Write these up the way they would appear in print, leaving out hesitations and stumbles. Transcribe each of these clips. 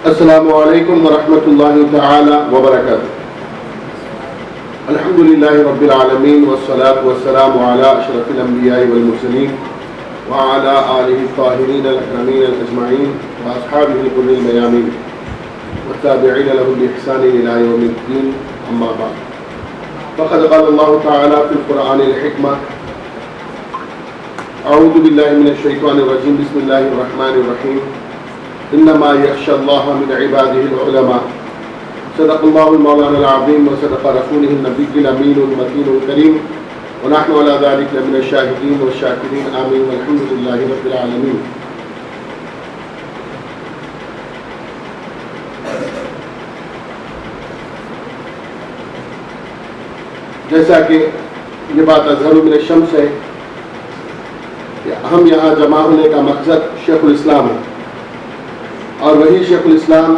السلام علیکم ورحمۃ اللہ تعالی وبرکاتہ. الحمد للہ رب العالمین والصلاة والسلام علی اشرف الانبیاء والمرسلین وعلی آلہ الطاہرین الاکرمین الاجمعین واصحابہ الغر المیامین والتابعین لهم بإحسان إلی یوم الدین. اما بعد فقد قال اللہ تعالی فی القرآن الحکمہ اعوذ باللہ من الشیطان الرجیم بسم اللہ الرحمن الرحیم انما یخشی اللہ من عباده العلماء. صدق اللہ المولانا العظیم وصدق رسولہ النبی الامین المتین الکریم ونحن على ذلك لمن الشاہدین والشاکرین آمین والحمد للہ رب العالمین. جیسا کہ یہ بات اظہر من الشمس ہے کہ ہم یہاں جمع ہونے کا مقصد شیخ الاسلام ہے، اور وہی شیخ الاسلام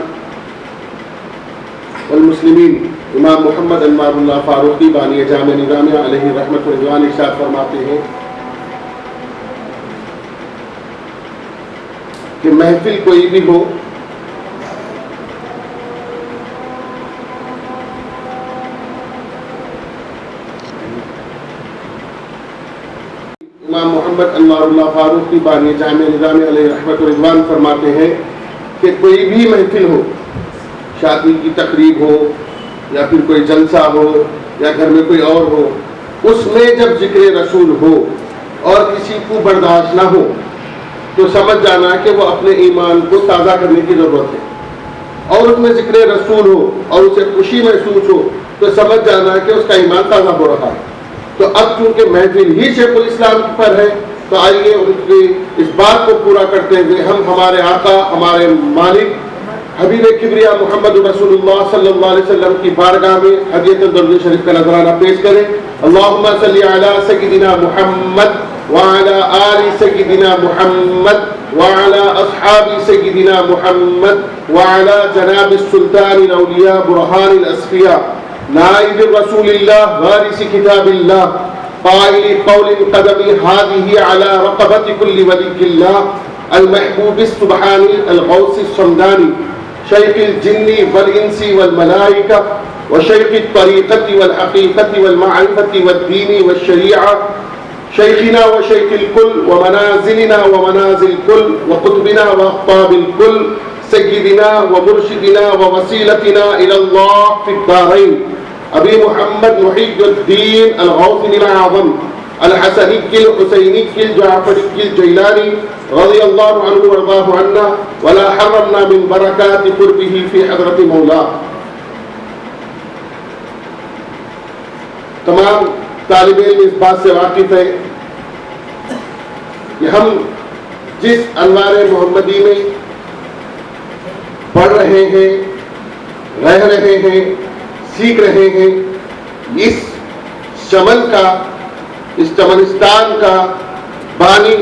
والمسلمین امام محمد انوار اللہ فاروقی بانی جامع نظامیہ علیہ رحمت و رضوان ارشاد فرماتے ہیں کہ محفل کوئی بھی ہو امام محمد انوار اللہ فاروقی بانی جامع نظامیہ علیہ رحمت و رضوان فرماتے ہیں کہ کوئی بھی محفل ہو، شادی کی تقریب ہو یا پھر کوئی جلسہ ہو یا گھر میں کوئی اور ہو، اس میں جب ذکر رسول ہو اور کسی کو برداشت نہ ہو تو سمجھ جانا کہ وہ اپنے ایمان کو تازہ کرنے کی ضرورت ہے، اور اس میں ذکر رسول ہو اور اسے خوشی محسوس ہو تو سمجھ جانا کہ اس کا ایمان تازہ ہو رہا ہے. تو اب چونکہ محفل ہی شیخ الاسلام پر ہے تو آئیے ان کی اس بات کو پورا کرتے ہوئے ہم ہمارے آقا، ہمارے مالک حبیب کبریا محمد رسول اللہ صلی اللہ علیہ وسلم کی بارگاہ میں ہدیۃ درود شریف کا نذرانہ پیش کریں. اللہم صلی علی سیدنا محمد وعلی آل سیدنا محمد وعلی اصحاب سیدنا محمد وعلی جناب السلطان الاولیاء برہان الاصفیاء نائب رسول اللہ وارث کتاب اللہ قائل قول قدمی هذه على رقبة كل ولي الله المحبوب السبحاني الغوث الصمداني شيخ الجن والإنس والملائكة وشيخ الطريقة والحقيقة والمعرفة والدين والشريعة شيخنا وشيخ الكل ومنازلنا ومنازل الكل وقطبنا وأقطاب الكل سيدنا ومرشدنا ووسيلتنا إلى الله في الدارين ابی محمد محی الدین الغوث الاعظم الحسنی الحسینی الجعفری الجیلانی رضی اللہ عنہ وارضاہ عنا ولا حرمنا من برکات قربہ فی حضرت مولا. تمام طالب علم اس بات سے واقف ہے کہ ہم جس انوار محمدی میں پڑھ رہے ہیں، رہ رہے ہیں، سیکھ رہے ہیں، اس چمن کا، اس چمنستان کا بانی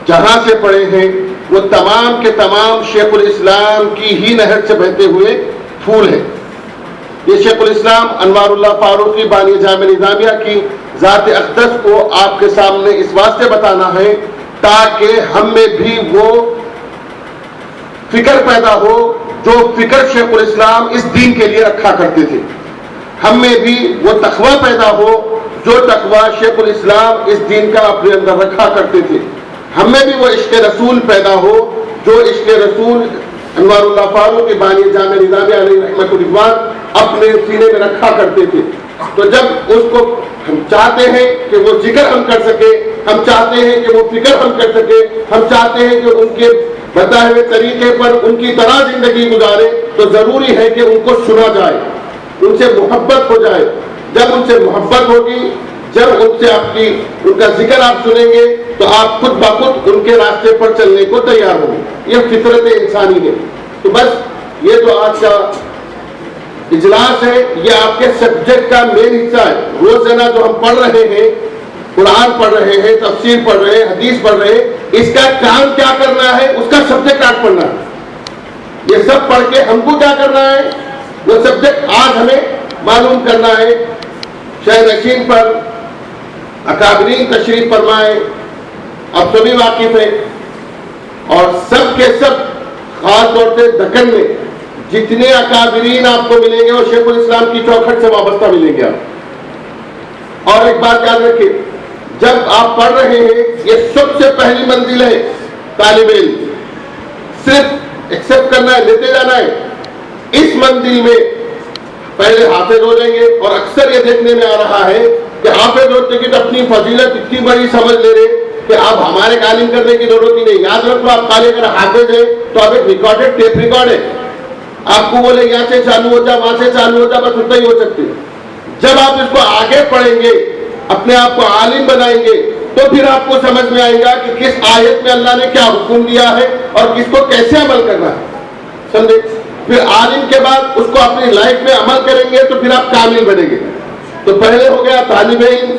جہاں سے پڑے ہیں وہ تمام کے تمام شیخ الاسلام کی ہی نہر سے بہتے ہوئے پھول ہیں. یہ شیخ الاسلام انوار اللہ فاروقی بانی جامع نظامیہ کی ذات اقدس کو آپ کے سامنے اس واسطے بتانا ہے تاکہ ہم میں بھی وہ فکر پیدا ہو جو فکر شیخ الاسلام اس دین کے لیے رکھا کرتے تھے. ہم میں بھی وہ تقوی پیدا ہو جو تقوی شیخ الاسلام اس دین کا اپنے اندر رکھا کرتے تھے. ہم میں بھی وہ عشق رسول پیدا ہو جو عشق رسول انوار اللہ فاروقی بانی جامع نظامیہ علیہ رحمت الرضوان اپنے سینے میں رکھا کرتے تھے. تو جب اس کو ہم چاہتے ہیں کہ وہ ذکر ہم کر سکے، ہم چاہتے ہیں کہ وہ فکر ہم کر سکے، ہم چاہتے ہیں کہ ان کے بتائے ہوئے طریقے پر ان کی طرح زندگی گزارے تو ضروری ہے کہ ان کو سنا جائے، ان سے محبت ہو جائے. جب ان سے محبت ہوگی، جب ان سے ان کا ذکر آپ سنیں گے تو آپ خود بخود ان کے راستے پر چلنے کو تیار ہوں گے. یہ فطرت انسانی ہے. تو بس یہ جو آج کا اجلاس ہے یہ آپ کے سبجیکٹ کا مین حصہ ہے. روزانہ جو ہم پڑھ رہے ہیں، قرآن پڑھ رہے ہیں، تفسیر پڑھ رہے ہیں، حدیث پڑھ رہے ہیں، اس کا کام کیا کرنا ہے، اس کا سبجیکٹ آج پڑھنا ہے. یہ سب پڑھ کے ہم کو کیا کرنا ہے، وہ سبجیکٹ آج ہمیں معلوم کرنا ہے. شہ نشین پر اکابرین تشریف فرمائے، اب سبھی واقف ہیں، اور سب کے سب خاص طور سے دکن میں جتنے اکابرین آپ کو ملیں گے وہ شیخ الاسلام کی چوکھٹ سے وابستہ ملیں گے آپ. اور ایک بات یاد رکھیں، جب آپ پڑھ رہے ہیں یہ سب سے پہلی منزل ہے طالب علم، صرف ایکسپٹ کرنا ہے، لیتے جانا ہے. اس منزل میں پہلے حافظ ہو جائیں گے، اور اکثر یہ دیکھنے میں آ رہا ہے کہ حافظ ہوتے کہ اپنی فضیلت اتنی بڑی سمجھ لے رہے کہ اب ہمارے عالم کرنے کی ضرورت ہی نہیں. یاد رکھو آپ قاری اگر حافظ ہے تو آپ ایک ریکارڈڈ ٹیپ ریکارڈ ہے. آپ کو بولے یہاں سے چالو ہو جا، وہاں سے چالو ہو جا، بس اتنا ہی ہو سکتے. جب آپ اس کو آگے پڑھیں گے، اپنے آپ کو عالم بنائیں گے، تو پھر آپ کو سمجھ میں آئے گا کہ کس آیت میں اللہ نے کیا حکم دیا ہے اور کس کو کیسے عمل کرنا ہے. سمجھے؟ پھر عالم کے بعد اس کو اپنی لائف میں عمل کریں گے تو پھر آپ کامل بنیں گے. تو پہلے ہو گیا طالب علم،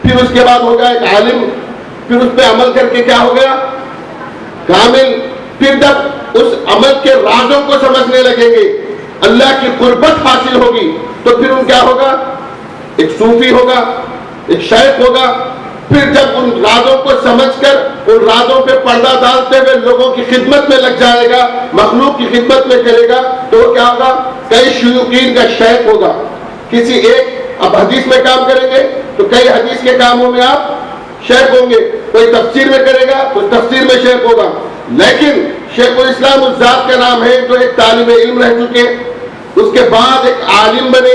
پھر اس کے بعد ہو گیا ایک عالم، پھر اس پہ عمل کر کے کیا ہو گیا کامل. پھر جب اس عمل کے رازوں کو سمجھنے لگیں گے، اللہ کی قربت حاصل ہوگی، تو پھر ان کیا ہوگا، ایک صوفی ہوگا، ایک شیخ ہوگا. پھر جب ان رازوں کو سمجھ کر ان رازوں پہ پردہ ڈالتے ہوئے لوگوں کی خدمت میں لگ جائے گا، مخلوق کی خدمت میں کرے گا، تو وہ کیا ہوگا، کئی شیوخین کا شیخ ہوگا. کسی ایک اب حدیث میں کام کریں گے تو کئی حدیث کے کاموں میں آپ شیخ ہوں گے. کوئی تفسیر میں کرے گا تو تفسیر میں شیخ ہوگا. لیکن شیخ الاسلام اس ذات کا نام ہے جو ایک طالب علم رہ چکے، اس کے بعد ایک عالم بنے،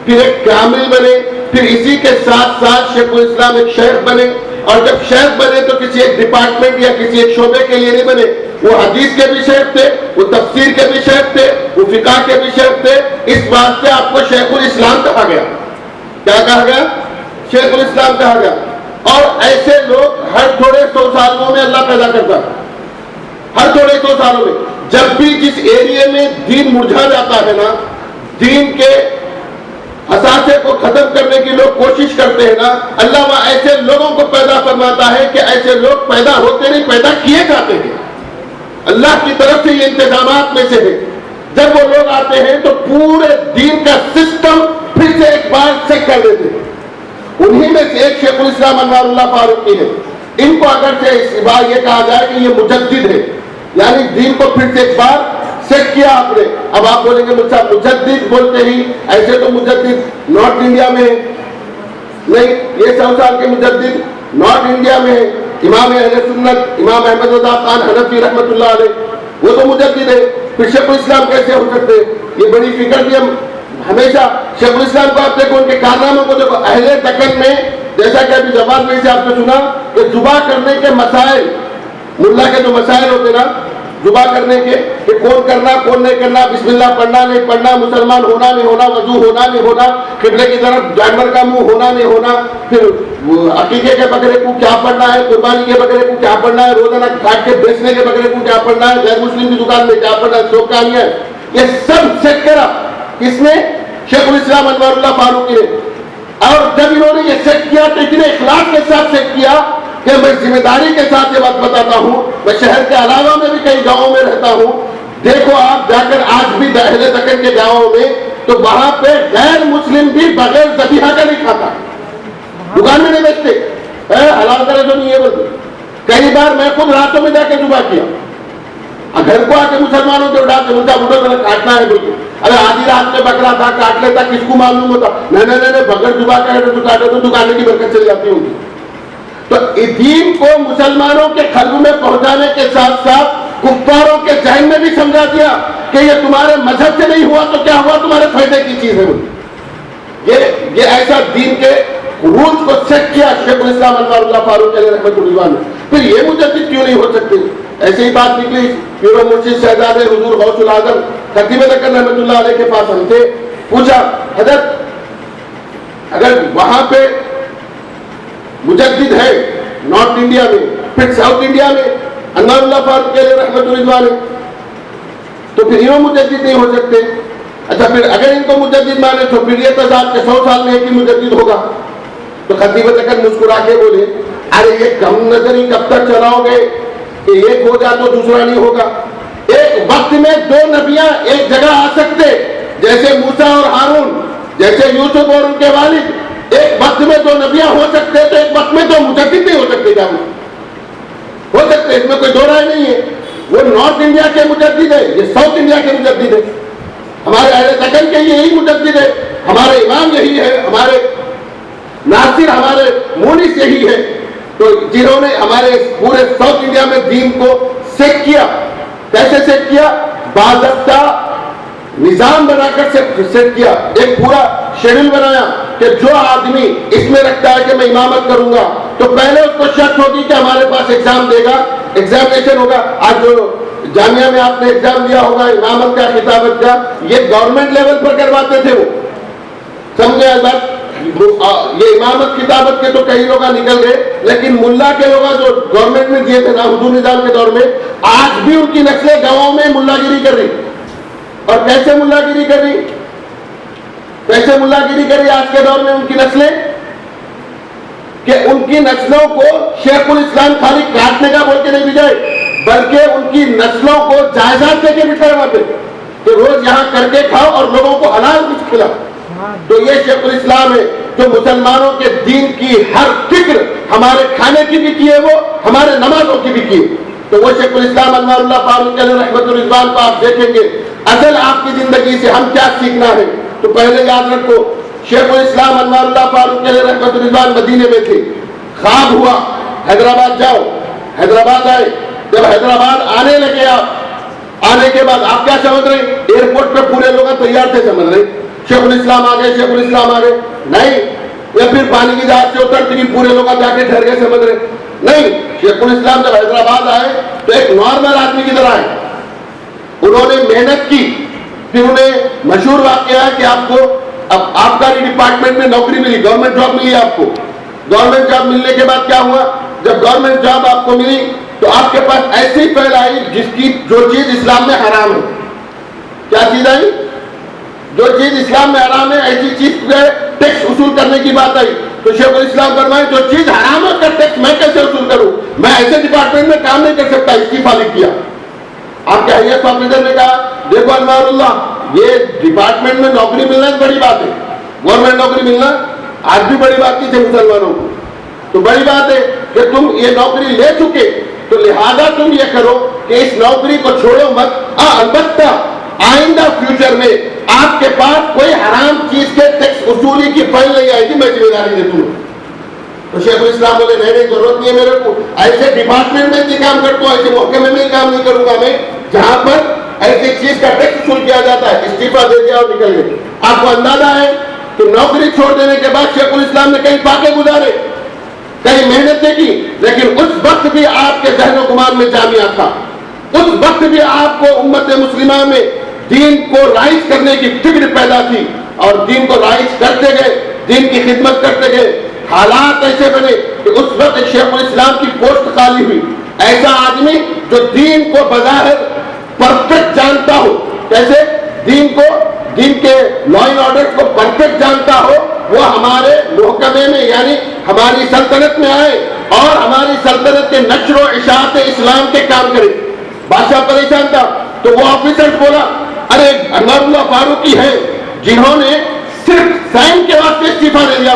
پھر ایک کامل بنے، پھر اسی کے ساتھ ساتھ شیخ الاسلام ایک شیخ بنے. اور جب شیخ بنے تو کسی ایک ڈپارٹمنٹ یا کسی ایک شعبے کے لیے نہیں بنے. وہ حدیث کے بھی شیخ تھے، وہ تفسیر کے بھی شیخ تھے، وہ فقہ کے بھی شیخ تھے. اس واسطے آپ کو شیخ الاسلام کہا گیا. کیا کہا گیا؟ شیخ الاسلام کہا گیا. اور ایسے لوگ ہر تھوڑے 100 سالوں میں اللہ پیدا کرتا ہے. ہر تھوڑے 100 سالوں میں جب بھی جس ایریے میں دین مرجھا جاتا ہے نا، دین کے اثاثے کو ختم کرنے کی لوگ کوشش کرتے ہیں نا، اللہ وہاں ایسے لوگوں کو پیدا فرماتا ہے کہ ایسے لوگ پیدا ہوتے نہیں، پیدا کیے جاتے ہیں. اللہ کی طرف سے یہ انتظامات میں سے ہے. جب وہ لوگ آتے ہیں تو پورے دین کا سسٹم پھر سے ایک بار چیک کر دیتے ہیں. انہی میں سے ایک شیخ الاسلام انوار اللہ فاروقی ہے. ان کو اگر سے اس بار یہ کہا جائے کہ یہ مجدد ہے، یعنی دین کو پھر سے ایک بار سیٹ کیا آپ نے. اب آپ بولیں گے مجھ سے مجدد بولتے ہی ایسے تو مجدد نارتھ انڈیا میں ہے نہیں، یہ 100 سال کے مجدد نارتھ انڈیا میں ہے. امام اہل سنت امام احمد رضا خان حنفی رحمۃ اللہ علیہ، وہ تو مجدد ہے. پھر شیخ الاسلام کیسے ہو سکتے؟ یہ بڑی فکر تھی. ہم ہمیشہ شیخ الاسلام کو آپ دیکھو، ان کے کارناموں کو دیکھو. اہل دکن میں جیسا کہ ابھی زبان میں سے آپ نے سنا کہ ذبح کرنے کے مسائل، ملا کے جو مسائل ہوتے نا ذبح کرنے کے، کہ کون کرنا کون نہیں کرنا، بسم اللہ پڑھنا نہیں پڑھنا، مسلمان ہونا نہیں ہونا، وضو ہونا نہیں ہونا، قبلے کی طرف جانور کا منہ ہونا نہیں ہونا، پھر عقیقے کے بکرے کو کیا پڑھنا ہے، قربانی کے بکرے کو کیا پڑھنا ہے، روزانہ کاٹ کے بیچنے کے بکرے کو کیا پڑھنا ہے، غیر مسلم کی دکان میں کیا پڑھنا ہے، شوق کہانی ہے. یہ سب سیٹ کرا کس نے؟ شیخ الاسلام انوار اللہ فاروقی نے. اور جب انہوں نے یہ سیٹ کیا تو اتنے اخلاص کے ساتھ سیٹ کیا کہ میں ذمہ داری کے ساتھ یہ بات بتاتا ہوں. میں شہر کے علاوہ میں بھی کئی گاؤں میں رہتا ہوں. دیکھو آپ جا کر آج بھی اہل دکن کے گاؤں میں تو وہاں پہ غیر مسلم بھی بغیر ذبیحہ کا نہیں کھاتا، دکان میں نہیں بیچتے، حلال کا رجوع نہیں ہے بولتے. کئی بار میں خود راتوں میں جا کے ذبح کیا، گھر کو آ کے مسلمانوں کے اٹھا کے مجھے بڑا کاٹنا ہے بالکل. ارے آدھی رات میں بکرا تھا، کاٹ لیتا، کس کو معلوم ہوتا؟ نہیں بغیر ذبح کا تو کاٹے تو دکانے کی برکت چلی جاتی ہوگی. تو دین کو مسلمانوں کے قلب میں پہنچانے کے ساتھ ساتھ کفاروں کے ذہن میں بھی سمجھا دیا کہ یہ تمہارے مذہب سے نہیں ہوا تو کیا ہوا، تمہارے فائدے کی چیز ہے. یہ ایسا دین کے رولز کو سیٹ کیا شیخ الاسلام انوار اللہ فاروقی علیہ رحمۃ اللہ نے. پھر یہ مجدد کیوں نہیں ہو سکتے؟ ایسے ہی بات نکلی. پیر و مرشد شہزادے حضور غوث العظم خطیب دکن رحمۃ اللہ علیہ کے پاس ہم تھے. پوچھا حضرت اگر وہاں پہ مجدد ہے نارتھ انڈیا میں، پھر ساؤتھ انڈیا میں انوار اللہ فاروقی علیہ رحمۃ اللہ علیہ، تو پھر انہوں مجدد نہیں ہو سکتے. اچھا پھر اگر ان کو مجدد مانے تو پھر یہ تضاد کے 100 سال میں ایک ہی مجدد ہوگا. تو خطیب دکن مسکرا کے بولے ارے یہ کم نظری کب تک چلاؤ گے کہ ایک ہو جائے تو دوسرا نہیں ہوگا. ایک وقت میں 2 نبیاں ایک جگہ آ سکتے، جیسے موسیٰ اور ہارون، جیسے یوسف اور ان کے والد. ایک وقت میں 2 نبیاں ہو سکتے تو ایک وقت میں 2 مجدد نہیں ہو سکتے. کیا ہو سکتے؟ اس میں کوئی دو رائے نہیں ہے. وہ نارتھ انڈیا کے مجدد ہے، یہ ساؤتھ انڈیا کے مجدد ہے، ہمارے اہل دکن کے یہی مجدد ہے، ہمارے امام یہی ہے، ہمارے ناصر ہمارے مونس یہی ہے، تو جنہوں نے ہمارے پورے ساؤتھ انڈیا میں دین کو سیٹ کیا. کیسے سیٹ کیا؟ باضابطہ نظام بنا کر سیٹ کیا، ایک پورا شیڈول بنایا کہ جو آدمی اس میں رکھتا ہے کہ میں امامت کروں گا تو پہلے اس کو شک ہوگی کہ ہمارے پاس ایگزام دے گا، ایگزامینیشن ہوگا. آج جو جامعہ میں آپ نے ایگزام دیا ہوگا امامت کا، خطابت کا، یہ گورنمنٹ لیول پر کرواتے تھے. وہ سمجھے بات؟ یہ امامت خطابت کے تو کئی لوگ نکل گئے، لیکن ملا کے لوگ جو گورنمنٹ میں دیے تھے نا حضور نظام کے دور میں، آج بھی ان کی نسلیں گاؤں میں ملا گیری کر رہی. اور کیسے ملا گیری کر رہی؟ کیسے ملا گیری کر رہی آج کے دور میں ان کی نسلیں؟ کہ ان کی نسلوں کو شیخ الاسلام خالی کاٹنے کا بول کے نہیں بجائے، بلکہ ان کی نسلوں کو جائیداد دے کے بٹھائے وہاں پہ کہ روز یہاں کر کے کھاؤ اور لوگوں کو حلال کچھ کھلاؤ. تو یہ شیخ الاسلام ہے جو مسلمانوں کے دین کی ہر فکر ہمارے کھانے کی بھی کی ہے، وہ ہمارے نمازوں کی بھی کی ہے. تو وہ شیخ الاسلام انوار اللہ فاروق علیہ رحمت الرضوان کو آپ دیکھیں گے اصل آپ کی زندگی سے ہم کیا سیکھنا ہے. تو پہلے یاد رکھو شیخ الاسلام انوار اللہ فاروق علیہ رحمت الرضوان مدینے میں تھے، خواب ہوا حیدرآباد جاؤ، حیدرآباد آئے. جب حیدرآباد آنے لگے آپ، آنے کے بعد آپ کیا سمجھ رہے؟ ایئرپورٹ پہ پورے لوگ تیار تھے سمجھ رہے شیخ الاسلام آ گئے، شیخ الاسلام آ گئے؟ نہیں. یا پھر پانی کی جہاز سے اترتے ہی پورے لوگ جا کے ٹھہر گئے سمجھ رہے؟ نہیں. شیخ الاسلام جب حیدرآباد آئے تو ایک نارمل آدمی کی طرح آئے، انہوں نے محنت کی. پھر انہیں مشہور واقعہ ہے کہ آپ کو اب آبکاری ڈپارٹمنٹ میں نوکری ملی، گورنمنٹ جاب ملی آپ کو. گورنمنٹ جاب ملنے کے بعد کیا ہوا؟ جب گورنمنٹ جاب آپ کو ملی تو آپ کے پاس ایسی فائل آئی جس کی جو چیز اسلام میں حرام ہے. کیا چیز آئی؟ جو چیز اسلام میں حرام ہے ایسی چیز پہ ٹیکس وصول کرنے کی بات آئی. تو شیخ الاسلام فرمائے جو چیز حرام ہے اس کا ٹیکس میں کیسے وصول کروں؟ میں ایسے ڈپارٹمنٹ میں کام نہیں کر سکتا. استعفا لکھ دیا. آپ کے آئیس آفیسر نے کہا دیکھو انوار اللہ، یہ ڈپارٹمنٹ میں نوکری ملنا ایک بڑی بات ہے، گورنمنٹ نوکری ملنا آج بھی بڑی بات نہیں تھی مسلمانوں کو. تو بڑی بات ہے کہ تم یہ نوکری لے چکے، تو لہذا تم یہ کرو کہ اس نوکری کو چھوڑو مت. البتہ آئندہ فیوچر میں آپ کے پاس کوئی حرام چیز کے ٹیکس وصولی کی فائل نہیں آئے گی، میں ذمہ داری دیتا ہوں. تو شیخ الاسلام بولے نہیں ضرورت نہیں ہے میرے کو، ایسے ڈپارٹمنٹ میں بھی کام کرتا ہوں، ایسے محکمے میں کام نہیں کروں گا میں جہاں پر ایسی چیز کا ٹیکس وصول کیا جاتا ہے. استعفا دے دیا اور نکل گئے. آپ کو اندازہ ہے کہ نوکری چھوڑ دینے کے بعد شیخ الاسلام نے کئی فاقے گزارے، کئی محنتیں کی، لیکن اس وقت بھی آپ کے ذہن و گمان میں جامعہ تھا. اس وقت بھی آپ کو امت مسلمہ میں دین کو رائج کرنے کی فکر پیدا تھی اور دین کو رائج کرتے گئے، دین کی خدمت کرتے گئے. حالات ایسے بنے کہ اس وقت شیخ الاسلام کی پوسٹ خالی ہوئی. ایسا آدمی جو دین کو بظاہر پرفیکٹ جانتا ہو، کیسے دین کو، دین کے لا اینڈ آرڈر کو پرفیکٹ جانتا ہو، وہ ہمارے محکمے میں یعنی ہماری سلطنت میں آئے اور ہماری سلطنت کے نشر و اشاعت اسلام کے کام کرے. بادشاہ پریشان تھا تو وہ آفیسر بولا ارے انوار اللہ فاروقی ہے جنہوں نے صرف سائن کے واسطے استعفا دے دیا.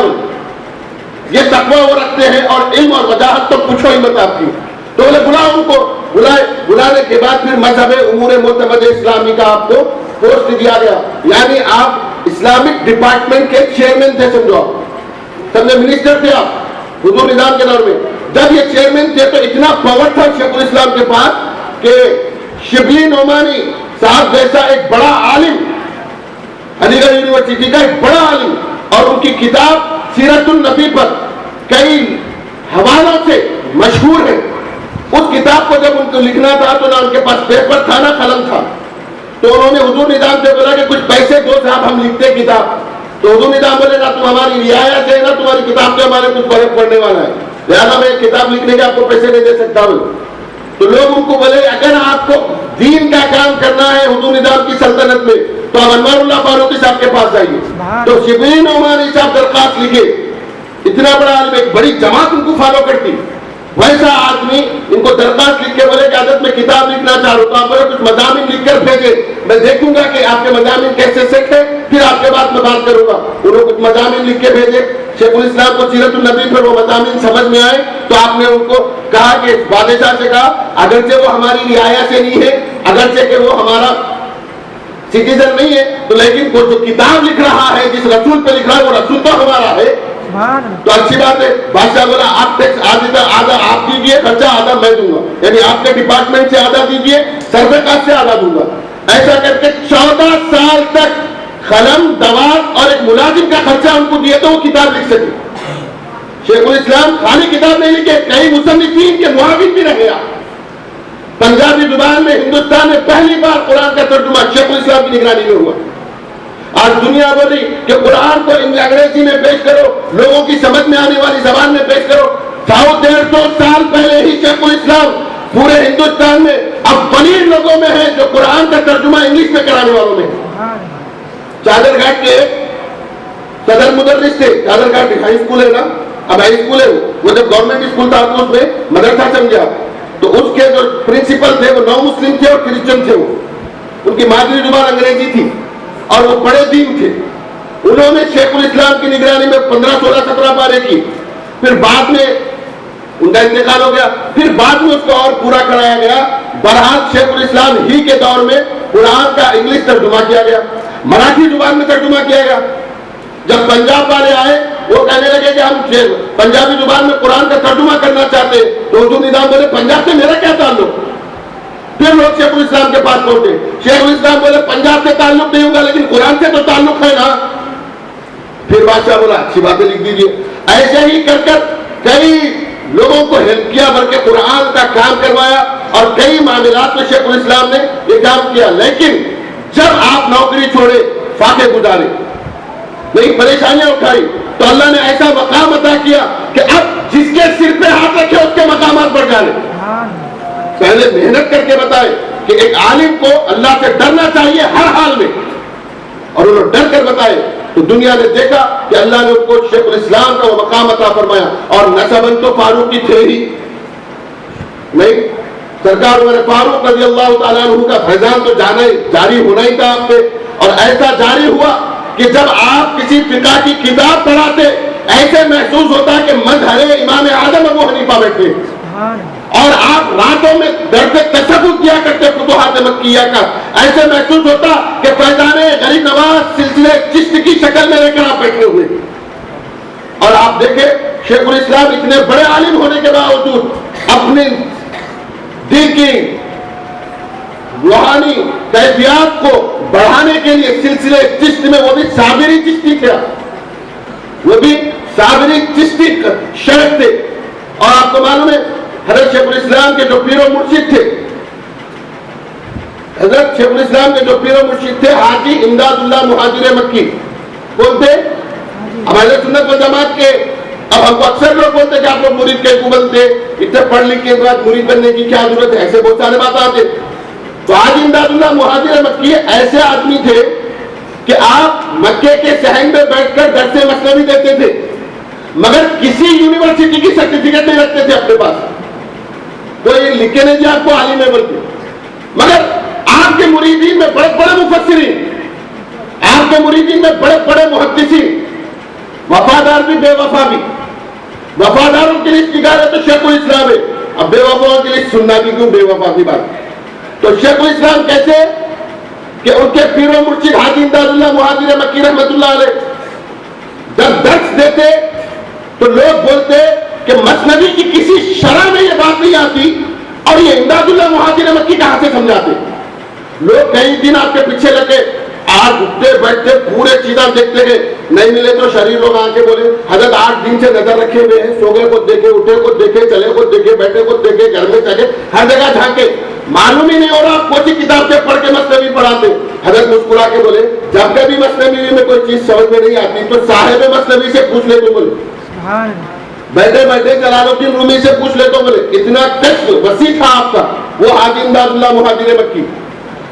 یہ تقویٰ وہ رکھتے ہیں اور علم اور وجاہت تو پوچھو ہی مت آپ کی. تو بولے بلاؤ ان کو. بلانے کے بعد پھر مذہب امور معتمد اسلامی کا آپ کو پوسٹ دیا گیا، یعنی آپ اسلامک ڈپارٹمنٹ کے چیئرمین تھے. سمجھو آپ سمجھے، منسٹر تھے آپ حضور نظام کے دور میں. جب یہ چیئرمین تھے تو اتنا پاور تھا شیخ الاسلام کے پاس کہ شبلی نعمانی صاحب جیسا ایک بڑا عالم، علی گڑھ یونیورسٹی کا ایک بڑا عالم، اور ان کی کتاب سیرت النبی پر کئی حوالوں سے مشہور ہے. اس کتاب کو جب ان کو لکھنا تھا تو نہ ان کے پاس پیپر تھا نہ قلم تھا. تو انہوں نے حضور نظام سے بولا کہ کچھ پیسے دو صاحب ہم لکھتے کتاب. تو حضور نظام بولے نہ تم ہماری رعایت ہے نہ تمہاری کتاب سے ہمارے کچھ فرق پڑنے والا ہے، لہٰذا میں کتاب لکھنے کے آپ کو پیسے نہیں دے سکتا ہوں. تو لوگ ان کو بولے اگر آپ کو دین کا کام کرنا ہے حضور نظام کی سلطنت میں تو آپ انوار اللہ فاروقی صاحب کے پاس آئیے. تو شبلی نعمانی صاحب درخواست لکھے، اتنا بڑا عالم، ایک بڑی جماعت ان کو فالو کرتی. ویسا آدمی ان کو درخواست لکھ کے بولے کہ حضرت میں کتاب لکھنا چاہ رہا ہوں. آپ بولے کچھ مضامین لکھ کر بھیجے، میں دیکھوں گا کہ آپ کے مضامین کیسے سیٹ ہے، پھر آپ کے بعد میں بات کروں گا. انہوں نے کچھ مضامین لکھ کے بھیجے شیخ الاسلام کو سیرت النبی پر، وہ مضامین سمجھ میں آئے تو آپ نے ان کو کہا کہ بادشاہ سے کہا اگرچہ وہ ہماری رعایا سے نہیں ہے، اگرچہ کہ وہ ہمارا سٹیزن نہیں ہے، تو لیکن وہ جو کتاب لکھ رہا ہے، جس رسول پہ لکھ رہا ہے، وہ رسول تو ہمارا ہے. تو اچھی بات ہے. بادشاہ بولا آپ ٹیکس آدھا آپ دیجیے، خرچہ آدھا میں دوں گا، یعنی آپ کے ڈپارٹمنٹ سے آدھا دیجیے، سروے کاسٹ سے آدھا دوں گا. ایسا کر کے 14 سال تک قلم، دوات اور ایک ملازم کا خرچہ ان کو دیے تو وہ کتاب لکھ سکے. شیخ الاسلام خالی کتاب نہیں لکھے، کئی مصنفین کے معاون بھی رہے. پنجابی زبان میں ہندوستان میں پہلی بار قرآن کا ترجمہ شیخ الاسلام کی نگرانی میں ہوا. آج دنیا بولی کہ قرآن کو انگریزی میں پیش کرو، لوگوں کی سمجھ میں آنے والی زبان میں پیش کرو. 150 سال پہلے ہی شیخ الاسلام پورے ہندوستان میں اب قلیل لوگوں میں ہے جو قرآن کا ترجمہ انگلش میں کرانے والوں میں. چادر گھاٹ کے صدر مدرس تھے، چادر گھاٹ ہائی اسکول ہے نا، اب ہائی اسکول ہے وہ جب گورنمنٹ اسکول تھا تو اس میں مدرسہ سمجھا، تو اس کے جو پرنسپل تھے وہ نو مسلم تھے اور کرسچن تھے. وہ ان کی مادری زبان انگریزی تھی اور وہ بڑے دین تھے. انہوں نے شیخ الاسلام کی نگرانی میں 15 16 17 پارے کی. پھر بعد میں ان کا انتقال ہو گیا، پھر بعد میں اس کو اور پورا کرایا گیا. بہرحال شیخ الاسلام ہی کے دور میں قرآن کا انگلش ترجمہ کیا گیا، مراٹھی زبان میں ترجمہ کیا گیا. جب پنجاب والے آئے وہ کہنے لگے کہ ہم پنجابی زبان میں قرآن کا ترجمہ کرنا چاہتے ہیں، تو اردو نظام بولے پنجاب سے میرا کیا تعلق. پھر لوگ شیخ الاسلام کے پاس پہنچے. شیخ الاسلام بولے پنجاب سے تعلق نہیں ہوگا لیکن قرآن سے تو تعلق ہے نا. پھر بادشاہ بولا اچھی باتیں لکھ دیجیے. ایسے ہی کر کر کئی لوگوں کو ہیلپ کیا، بلکہ قرآن کا کام کروایا اور کئی معاملات میں شیخ الاسلام نے یہ کام کیا. لیکن جب آپ نوکری چھوڑے، فاقے گزارے، نئی پریشانیاں اٹھائی، تو اللہ نے ایسا مقام عطا کیا کہ اب جس کے سر پہ ہاتھ رکھے اس کے مقامات بڑھ جانے. پہلے محنت کر کے بتائے کہ ایک عالم کو اللہ سے ڈرنا چاہیے ہر حال میں، اور انہوں نے ڈر کر بتائے تو دنیا نے دیکھا کہ اللہ نے ان کو شیخ الاسلام کا وہ مقام عطا فرمایا. اور نسباً تو فاروق کی تھے ہی نہیں، سرکار عمر فاروق رضی اللہ تعالیٰ عنہ کا فیضان تو جاری ہونا ہی تھا آپ پہ. اور ایسا جاری ہوا کہ جب آپ کسی فقہ کی کتاب پڑھاتے ایسے محسوس ہوتا کہ مظہر امام اعظم ابو حنیفہ بیٹھے، اور آپ راتوں میں درد تصوف کیا کرتے فتوحات مکیہ کا. ایسے محسوس ہوتا کہ فیضان غریب نواز سلسلے چشت کی شکل میں لے کر آپ بیٹھے ہوئے. اور آپ دیکھیں شیخ الاسلام اتنے بڑے عالم ہونے کے باوجود اپنے دل کی روحانی کیفیات کو بڑھانے کے لیے سلسلے چشت میں، وہ بھی صابری چشتی تھے، وہ بھی صابری چشتی شیخ تھے. اور آپ کو معلوم ہے حضرت شیخ الاسلام کے جو پیر و مرشد تھے، حضرت شیخ الاسلام کے جو پیر و مرشد تھے حاجی امداد اللہ مہاجر مکی. کون تھے؟ ہمارے سنت و جماعت کے. اب ہم کو اکثر لوگ بولتے ہیں کہ آپ لوگ مرید کے بنتے، اتنے پڑھ لکھ کے بعد مرید بننے کی کیا ضرورت ہے، ایسے بہت سارے بات آتے. تو حاجی امداد اللہ مہاجر مکی ایسے آدمی تھے کہ آپ مکے کے صحن میں بیٹھ کر درس مثنوی دیتے تھے، مگر کسی یونیورسٹی کی سرٹیفکیٹ نہیں رکھتے تھے اپنے پاس. کوئی لکھ کے نہیں دیا آپ کو عالم ہے بلکہ، مگر آپ کے مریدین میں بڑے بڑے مفسرین، آپ کے مریدین میں بڑے بڑے محدثین، وفادار بھی بے وفا بھی. وفاداروں کے لیے نگاہ ہے تو شیخ الاسلام ہے، اب بے وفاؤں کے لیے سننا بھی کیوں بے وفا کی بات. تو شیخ الاسلام کیسے کہ ان کے پیر و مرشد حاجی امداد اللہ مہاجر مکی رحمۃ اللہ علیہ جب درس دیتے تو لوگ بولتے کہ مثنوی کی کسی شرح میں یہ بات نہیں آتی اور یہ امداد اللہ مہاجر مکی کہاں سے سمجھاتے. لوگ کئی دن آپ کے پیچھے لگے، آج اٹھتے بیٹھتے پورے چیزاں دیکھتے گئے، نہیں ملے تو شریف لوگ آ کے بولے حضرت 8 دن سے نظر رکھے ہوئے ہیں، سوگے کو دیکھے، اٹھے کو دیکھے، چلے کو دیکھے، بیٹھے کو دیکھے، گھر میں چلے، ہر جگہ جھانکے، معلوم ہی نہیں ہو رہا آپ کوئی کتاب سے پڑھ کے مثنوی پڑھاتے. حضرت مسکرا کے بولے جب کبھی مثنوی میں کوئی چیز سمجھ میں نہیں آتی تو صاحب مثنوی سے پوچھ لے تو بولے، بیٹھے بیٹھے جلال الدین رومی سے پوچھ لے تو بولے. اتنا کشف وسیع تھا آپ کا. وہ حاجی امداد اللہ مہاجر مکی.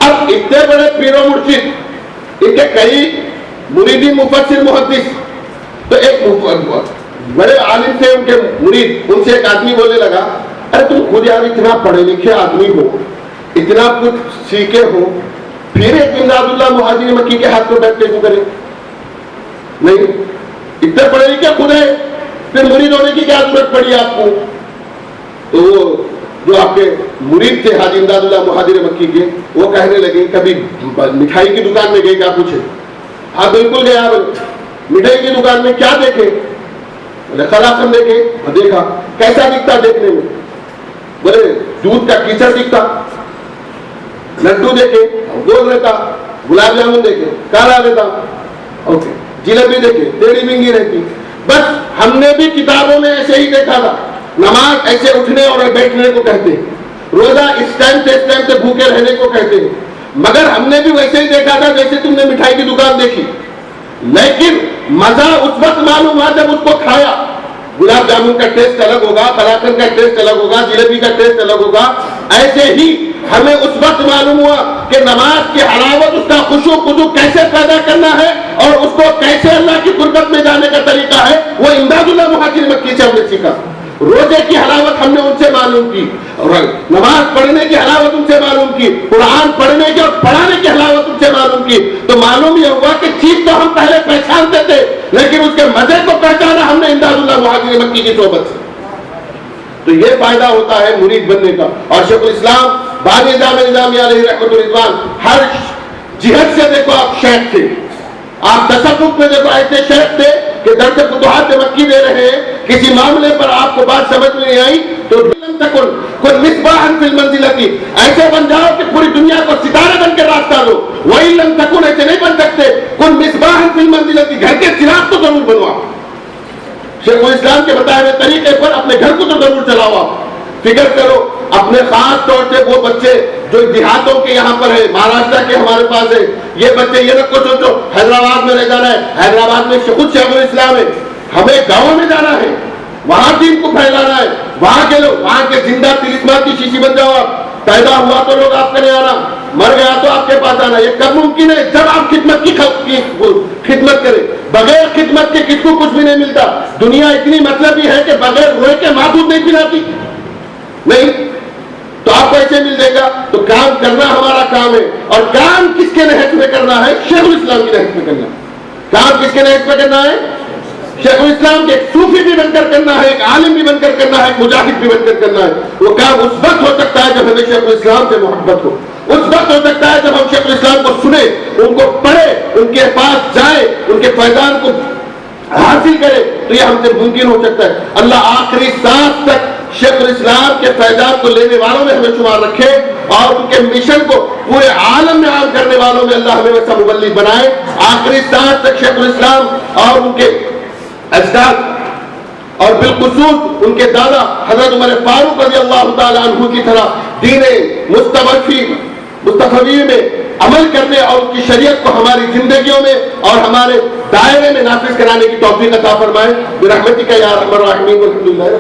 اب اتنے بڑے پیر و مرشد، ان کے کئی مریدین مفسر محدث، تو ایک بڑے عالم تھے ان کے مرید، ان سے ایک آدمی بولنے لگا ارے تم خود یار اتنا پڑھے لکھے آدمی ہو، اتنا کچھ سیکھے ہو، پھر ایک امداد مہاجر مکی کے ہاتھ میں بیٹھتے کیوں کریں؟ نہیں، اتنے پڑھے لکھے خود ہے، پھر مرید ہونے کی کیا ضرورت پڑی آپ کو؟ تو وہ جو آپ کے مرید تھے حاجی امداد اللہ مہاجر مکی کے، وہ کہنے لگے کبھی مٹھائی کی دکان میں گئے کیا پوچھے؟ ہاں بالکل گیا، مٹھائی کی دکان میں کیا دیکھے؟ بولے خلاقن دیکھے، دیکھا کیسا دکھتا دیکھنے میں؟ بولے دودھ کا کیچڑ دکھتا، لڈو دیکھے گول رہتا، گلاب جامن دیکھے کالا رہتا، اوکے جلیبی دیکھے ٹیڑھی بنگی رہتی. بس ہم نے بھی کتابوں میں ایسے ہی دیکھا تھا، نماز ایسے اٹھنے اور بیٹھنے کو کہتے ہیں، روزہ اس ٹائم سے بھوکے رہنے کو کہتے ہیں، مگر ہم نے بھی ویسے ہی دیکھا تھا جیسے تم نے مٹھائی کی دکان دیکھی، لیکن مزہ اس وقت معلوم ہوا جب اس کو کھایا. گلاب جامن کا ٹیسٹ الگ ہوگا، قلاقند کا ٹیسٹ الگ ہوگا، جلیبی کا ٹیسٹ الگ ہوگا. ایسے ہی ہمیں اس وقت معلوم ہوا کہ نماز کی حلاوت، اس کا خشوع خضوع کیسے پیدا کرنا ہے اور اس کو کیسے اللہ کی قربت میں جانے کا طریقہ ہے، وہ امداد اللہ مہاجر مکی سے ہم نے سیکھا. روزے کی حلاوت ہم نے ان سے معلوم کی، اور نماز پڑھنے کی حلاوت ان سے معلوم کی، قرآن پڑھنے کی اور پڑھانے کی حلاوت ان سے معلوم کی. تو معلوم یہ ہوا کہ چیز تو ہم پہلے پہچانتے تھے، لیکن اس کے مزے کو پہچانا ہم نے امداد اللہ مہاجر مکی کی صحبت سے. تو یہ فائدہ ہوتا ہے مرید بننے کا. اور شیخ الاسلام بانی نظامی علیہ رحمت الرضوان ہر جہت سے دیکھو آپ شیخ تھے. آپ تصوف میں دیکھو ایسے شیخ تھے کہ درس فتوحات مکی دے رہے ہیں، کسی معاملے پر آپ کو بات سمجھ میں نہیں آئی تو کوئی مصباح فی المنزلتی، ایسے بن جاؤ کہ پوری دنیا کو ستارے بن کے راستہ دو. وہی لم تکن، ایسے نہیں بن سکتے. کوئی مصباح فی المنزلتی، گھر کے چراغ تو ضرور بنواؤ. شیخ الاسلام کے بتائے ہوئے طریقے پر اپنے گھر کو تو ضرور چلاؤ. آپ فکر کرو اپنے خاص طور سے وہ بچے جو دیہاتوں کے یہاں پر ہے، مہاراشٹر کے ہمارے پاس ہے، یہ بچے یہ نہ کو سوچو حیدرآباد میں رہ جانا ہے. حیدرآباد میں خود شیخ الاسلام ہے، ہمیں گاؤں میں جانا ہے، وہاں دین کو پھیلانا ہے. وہاں کے لوگ، وہاں کے زندہ تلسمات کی شیشی بن جاؤ. آپ پیدا ہوا تو لوگ آپ کے نہیں آنا، مر گیا تو آپ کے پاس آنا. یہ کب ممکن ہے؟ جب آپ خدمت کی خدمت کریں. بغیر خدمت کے کس کو کچھ بھی نہیں ملتا. دنیا اتنی مطلبی ہے کہ بغیر روئے کے معبود نہیں پلاتی، نہیں تو آپ کو ایسے مل جائے گا. تو کام کرنا ہمارا کام ہے، اور کام کس کے نہج میں کرنا ہے؟ شیخ الاسلام کی نہج میں کرنا. کام کس کے نہج میں کرنا ہے؟ شیخ الاسلام کے. ایک صوفی بھی بن کر کرنا ہے، ایک عالم بھی بن کر کرنا ہے، ایک مجاہد بھی بن کر کرنا ہے. وہ کام اس وقت ہو سکتا ہے جب ہمیں شیخ الاسلام سے محبت ہو. اس وقت ہو سکتا ہے جب ہم شیخ الاسلام کو سنیں، ان کو پڑھیں، ان کے پاس جائیں، ان کے فیضان کو حاصل کرے. تو یہ ہم سے ممکن ہو سکتا ہے. اللہ آخری سانس تک شیخ الاسلام کے فیضان کو لینے والوں میں ہمیں شمار رکھے، اور ان کے مشن کو پورے عالم میں عام کرنے والوں میں اللہ ہمیں ویسا مبلغ بنائے. آخری سانس تک شیخ الاسلام اور ان کے اجداد، اور بالخصوص ان کے دادا حضرت عمر فاروق رضی اللہ تعالی عنہ کی طرح دین مصطفی میں عمل کرنے اور اس کی شریعت کو ہماری زندگیوں میں اور ہمارے دائرے میں نافذ کرانے کی توفیق عطا فرمائے برحمتک یا ارحم الراحمین. والحمد للہ.